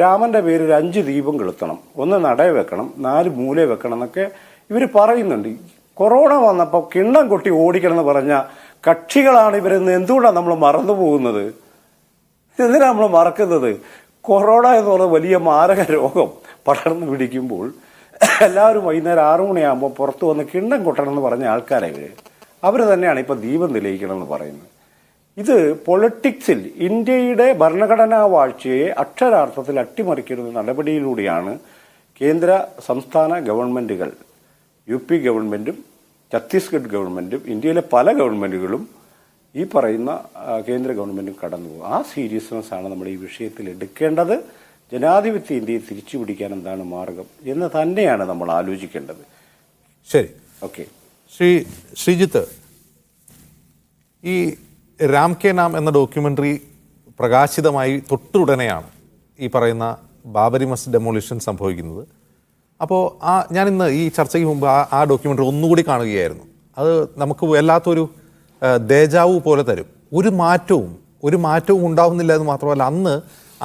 രാമന്റെ പേരിൽ 5 ദീപം കൊളുത്തണം, 1 നടയെ വെക്കണം, 4 മൂല വെക്കണം എന്നൊക്കെ ഇവർ പറയുന്നുണ്ട്. കൊറോണ വന്നപ്പോൾ കിണ്ണം കൊട്ടി ഓടിക്കണം എന്ന് പറഞ്ഞ കക്ഷികളാണ് ഇവരെന്ന് എന്തുകൊണ്ടാണ് നമ്മൾ മറന്നു പോകുന്നത്? എന്തിനാണ് നമ്മൾ മറക്കുന്നത്? കൊറോണ എന്ന് പറയുന്ന വലിയ മാരക രോഗം പടർന്നു പിടിക്കുമ്പോൾ എല്ലാവരും വൈകുന്നേരം 6 മണിയാകുമ്പോൾ പുറത്തു വന്ന് കിണ്ണം കൊട്ടണം എന്ന് പറഞ്ഞ ആൾക്കാരെ അവർ തന്നെയാണ് ഇപ്പൊ ദീപം തെളിയിക്കണം എന്ന് പറയുന്നത്. ഇത് പൊളിറ്റിക്സിൽ ഇന്ത്യയുടെ ഭരണഘടനാ വാഴ്ചയെ അക്ഷരാർത്ഥത്തിൽ അട്ടിമറിക്കുന്ന നടപടിയിലൂടെയാണ് കേന്ദ്ര സംസ്ഥാന ഗവൺമെന്റുകൾ, UP ഗവൺമെന്റും ഛത്തീസ്ഗഡ് ഗവൺമെന്റും ഇന്ത്യയിലെ പല ഗവൺമെന്റുകളും ഈ പറയുന്ന കേന്ദ്ര ഗവൺമെന്റും കടന്നുപോകും. ആ സീരിയസ്നെസ് ആണ് നമ്മൾ ഈ വിഷയത്തിൽ എടുക്കേണ്ടത്. ജനാധിപത്യ ഇന്ത്യയെ തിരിച്ചുപിടിക്കാൻ എന്താണ് മാർഗം എന്ന് തന്നെയാണ് നമ്മൾ ആലോചിക്കേണ്ടത്. ശരി, ഓക്കെ. ശ്രീജിത്ത്, ഈ രാം കെ നാം എന്ന ഡോക്യുമെന്ററി പ്രകാശിതമായി തൊട്ടുടനെയാണ് ഈ പറയുന്ന ബാബരി മസ്ജിദ് ഡെമോളിഷൻ സംഭവിക്കുന്നത്. അപ്പോൾ ഞാനിന്ന് ഈ ചർച്ചയ്ക്ക് മുമ്പ് ആ ഡോക്യുമെന്ററി ഒന്നുകൂടി കാണുകയായിരുന്നു. അത് നമുക്ക് വല്ലാത്തൊരു ദേജാവു പോലെ തരും. ഒരു മാറ്റവും ഉണ്ടാവുന്നില്ല എന്ന് മാത്രമല്ല, അന്ന്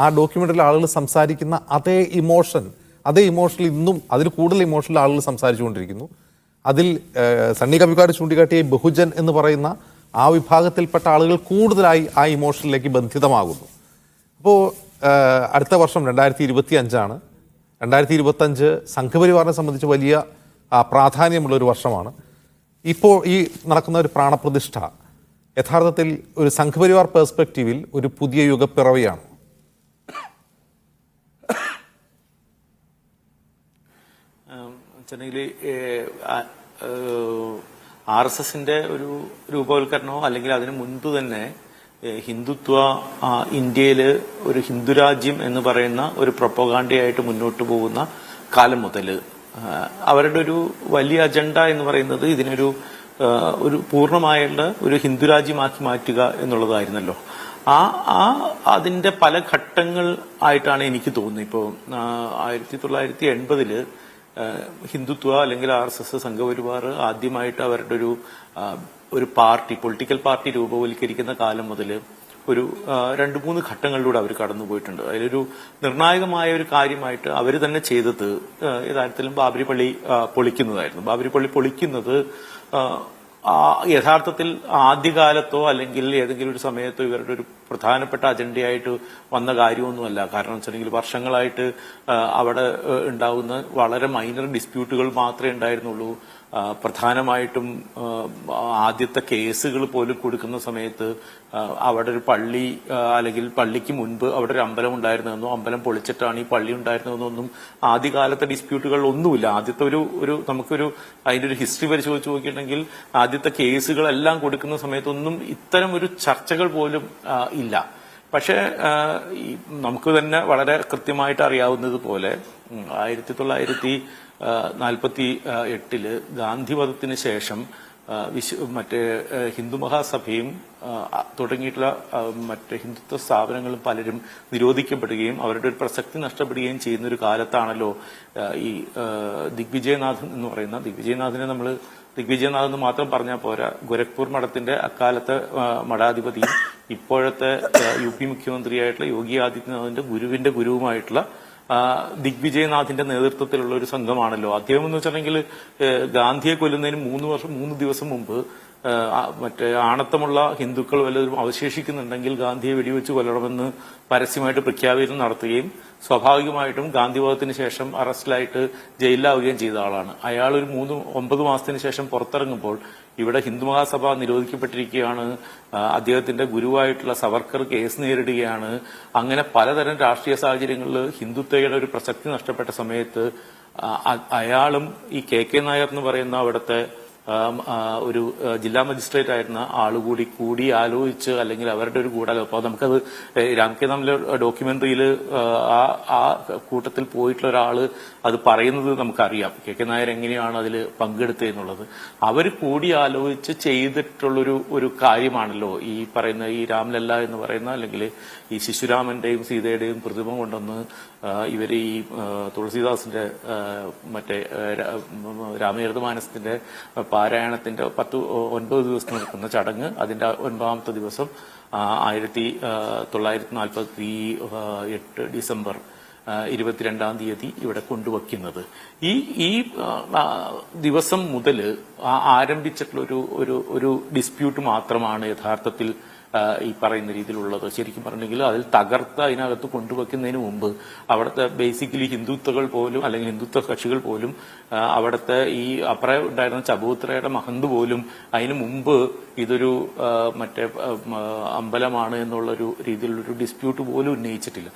ആ ഡോക്യുമെന്ററിയിൽ ആളുകൾ സംസാരിക്കുന്ന അതേ ഇമോഷനിൽ ഇന്നും അതിൽ കൂടുതൽ ഇമോഷനിൽ ആളുകൾ സംസാരിച്ചുകൊണ്ടിരിക്കുന്നു. അതിൽ സണ്ണി കവിക്കാട് ചൂണ്ടിക്കാട്ടിയ ബഹുജൻ എന്ന് പറയുന്ന ആ വിഭാഗത്തിൽപ്പെട്ട ആളുകൾ കൂടുതലായി ആ ഇമോഷനിലേക്ക് ബന്ധിതമാകുന്നു. അപ്പോൾ അടുത്ത വർഷം 2025 2025 സംഘപരിവാറിനെ സംബന്ധിച്ച് വലിയ പ്രാധാന്യമുള്ളൊരു വർഷമാണ്. ഇപ്പോൾ ഈ നടക്കുന്ന ഒരു പ്രാണപ്രതിഷ്ഠ യഥാർത്ഥത്തിൽ ഒരു സംഘപരിവാർ പെർസ്പെക്റ്റീവിൽ ഒരു പുതിയ യുഗപ്പിറവിയാണ്. RSSന്റെ ഒരു രൂപവൽക്കരണമോ അല്ലെങ്കിൽ അതിനു മുൻപ് തന്നെ ഹിന്ദുത്വ ഇന്ത്യയിൽ ഒരു ഹിന്ദുരാജ്യം എന്ന് പറയുന്ന ഒരു പ്രൊപ്പഗാണ്ടയായിട്ട് മുന്നോട്ട് പോകുന്ന കാലം മുതൽ അവരുടെ ഒരു വലിയ അജണ്ട എന്ന് പറയുന്നത് ഇതിനൊരു പൂർണ്ണമായുള്ള ഒരു ഹിന്ദുരാജ്യമാക്കി മാറ്റുക എന്നുള്ളതായിരുന്നല്ലോ. അതിന്റെ പല ഘട്ടങ്ങൾ ആയിട്ടാണ് എനിക്ക് തോന്നുന്നത്. ഇപ്പോൾ 1980 ഹിന്ദുത്വ അല്ലെങ്കിൽ RSS സംഘപരിവാർ ആദ്യമായിട്ട് അവരുടെ ഒരു പാർട്ടി, പൊളിറ്റിക്കൽ പാർട്ടി രൂപവൽക്കരിക്കുന്ന കാലം മുതൽ ഒരു 2-3 ഘട്ടങ്ങളിലൂടെ അവർ കടന്നുപോയിട്ടുണ്ട്. അതിലൊരു നിർണായകമായ ഒരു കാര്യമായിട്ട് അവർ തന്നെ ചെയ്തത് യഥാർത്ഥത്തിലും ബാബരി പള്ളി പൊളിക്കുന്നതായിരുന്നു. ബാബരി പള്ളി പൊളിക്കുന്നത് യഥാർത്ഥത്തിൽ ആദ്യകാലത്തോ അല്ലെങ്കിൽ ഏതെങ്കിലും ഒരു സമയത്തോ ഇവരുടെ ഒരു പ്രധാനപ്പെട്ട അജണ്ടയായിട്ട് വന്ന കാര്യമൊന്നുമല്ല. കാരണം വെച്ചിട്ടുണ്ടെങ്കിൽ വർഷങ്ങളായിട്ട് അവിടെ ഉണ്ടാകുന്ന വളരെ മൈനർ ഡിസ്പ്യൂട്ടുകൾ മാത്രമേ ഉണ്ടായിരുന്നുള്ളൂ. പ്രധാനമായിട്ടും ആദ്യത്തെ കേസുകൾ പോലും കൊടുക്കുന്ന സമയത്ത് അവിടെ ഒരു പള്ളി അല്ലെങ്കിൽ പള്ളിക്ക് മുൻപ് അവിടെ ഒരു അമ്പലം ഉണ്ടായിരുന്നതെന്നോ അമ്പലം പൊളിച്ചിട്ടാണ് ഈ പള്ളി ഉണ്ടായിരുന്നതെന്നൊന്നും ആദ്യകാലത്തെ ഡിസ്പ്യൂട്ടുകൾ ഒന്നുമില്ല. ആദ്യത്തെ ഒരു നമുക്കൊരു അതിന്റെ ഒരു ഹിസ്റ്ററി പരിശോധിച്ച് നോക്കിയിട്ടുണ്ടെങ്കിൽ ആദ്യത്തെ കേസുകളെല്ലാം കൊടുക്കുന്ന സമയത്തൊന്നും ഇത്തരം ഒരു ചർച്ചകൾ പോലും ഇല്ല. പക്ഷേ നമുക്ക് തന്നെ വളരെ കൃത്യമായിട്ട് അറിയാവുന്നത് പോലെ 1948 ഗാന്ധിവധത്തിന് ശേഷം ഹിന്ദു മഹാസഭയും തുടങ്ങിയിട്ടുള്ള മറ്റ് ഹിന്ദുത്വ സ്ഥാപനങ്ങളും പലരും നിരോധിക്കപ്പെടുകയും അവരുടെ ഒരു പ്രസക്തി നഷ്ടപ്പെടുകയും ചെയ്യുന്ന ഒരു കാലത്താണല്ലോ ഈ ദിഗ്വിജയനാഥ് എന്ന് പറയുന്ന ദിഗ്വിജയനാഥ് എന്ന് മാത്രം പറഞ്ഞാൽ പോരാ, ഗോരഖ്പൂർ മഠത്തിന്റെ അക്കാലത്തെ മഠാധിപതിയും ഇപ്പോഴത്തെ UP മുഖ്യമന്ത്രിയായിട്ടുള്ള യോഗി ആദിത്യനാഥിന്റെ ഗുരുവിന്റെ ഗുരുവുമായിട്ടുള്ള ദിഗ്വിജയനാഥിന്റെ നേതൃത്വത്തിലുള്ള ഒരു സംഘമാണല്ലോ. അദ്ദേഹം എന്ന് വെച്ചിട്ടുണ്ടെങ്കിൽ ഗാന്ധിയെ കൊല്ലുന്നതിന് 3 ദിവസം മുമ്പ് ആണത്തമുള്ള ഹിന്ദുക്കൾ വല്ലതും അവശേഷിക്കുന്നുണ്ടെങ്കിൽ ഗാന്ധിയെ വെടിവെച്ച് കൊല്ലണമെന്ന് പരസ്യമായിട്ട് പ്രഖ്യാപനം നടത്തുകയും സ്വാഭാവികമായിട്ടും ഗാന്ധിവധത്തിന് ശേഷം അറസ്റ്റിലായിട്ട് ജയിലിലാവുകയും ചെയ്ത ആളാണ്. അയാൾ ഒരു 9 മാസത്തിന് ശേഷം പുറത്തിറങ്ങുമ്പോൾ ഇവിടെ ഹിന്ദു മഹാസഭ നിരോധിക്കപ്പെട്ടിരിക്കുകയാണ്, അദ്ദേഹത്തിന്റെ ഗുരുവായിട്ടുള്ള സവർക്കർ കേസ് നേരിടുകയാണ്. അങ്ങനെ പലതരം രാഷ്ട്രീയ സാഹചര്യങ്ങളിൽ ഹിന്ദുത്വയുടെ ഒരു പ്രസക്തി നഷ്ടപ്പെട്ട സമയത്ത് അയാളും ഈ KK നായർ എന്ന് പറയുന്ന അവിടുത്തെ ഒരു ജില്ലാ മജിസ്ട്രേറ്റ് ആയിരുന്ന ആളുകൂടി ആലോചിച്ച് അല്ലെങ്കിൽ അവരുടെ ഒരു ഗൂഢാലോചന. അപ്പോൾ നമുക്കത് രാം കെ നാമിലെ ഡോക്യുമെന്ററിയിൽ ആ കൂട്ടത്തിൽ പോയിട്ടുള്ള ഒരാള് അത് പറയുന്നത് നമുക്കറിയാം. KK നായർ എങ്ങനെയാണ് അതിൽ പങ്കെടുത്തതെന്നുള്ളത്. അവർ കൂടി ആലോചിച്ച് ചെയ്തിട്ടുള്ളൊരു കാര്യമാണല്ലോ ഈ പറയുന്ന ഈ രാംലല്ല എന്ന് പറയുന്ന അല്ലെങ്കിൽ ഈ ശിശുരാമന്റെയും സീതയുടെയും പ്രതിമ കൊണ്ടുവന്ന് ഇവർ ഈ തുളസീദാസിന്റെ മറ്റേ രാമചരിതമാനസത്തിന്റെ പാരായണത്തിന്റെ 9 ദിവസം നടക്കുന്ന ചടങ്ങ്, അതിന്റെ 9ാമത്തെ ദിവസം 1948 ഡിസംബർ 22-ാം തീയതി ഇവിടെ കൊണ്ടുവയ്ക്കുന്നത്. ഈ ദിവസം മുതൽ ആരംഭിച്ചിട്ടുള്ള ഒരു ഡിസ്പ്യൂട്ട് മാത്രമാണ് യഥാർത്ഥത്തിൽ ഈ പറയുന്ന രീതിയിലുള്ളത്. ശരിക്കും പറഞ്ഞെങ്കിൽ അതിൽ തകർത്ത് അതിനകത്ത് കൊണ്ടുവയ്ക്കുന്നതിന് മുമ്പ് അവിടുത്തെ ബേസിക്കലി ഹിന്ദുത്വകൾ പോലും അല്ലെങ്കിൽ ഹിന്ദുത്വ കക്ഷികൾ പോലും അവിടുത്തെ ഈ അപ്പുറം ഉണ്ടായിരുന്ന ചബൂത്രയുടെ മഹന്ത് പോലും അതിനു മുമ്പ് ഇതൊരു മറ്റേ അമ്പലമാണ് എന്നുള്ളൊരു രീതിയിലുള്ളൊരു ഡിസ്പ്യൂട്ട് പോലും ഉന്നയിച്ചിട്ടില്ല.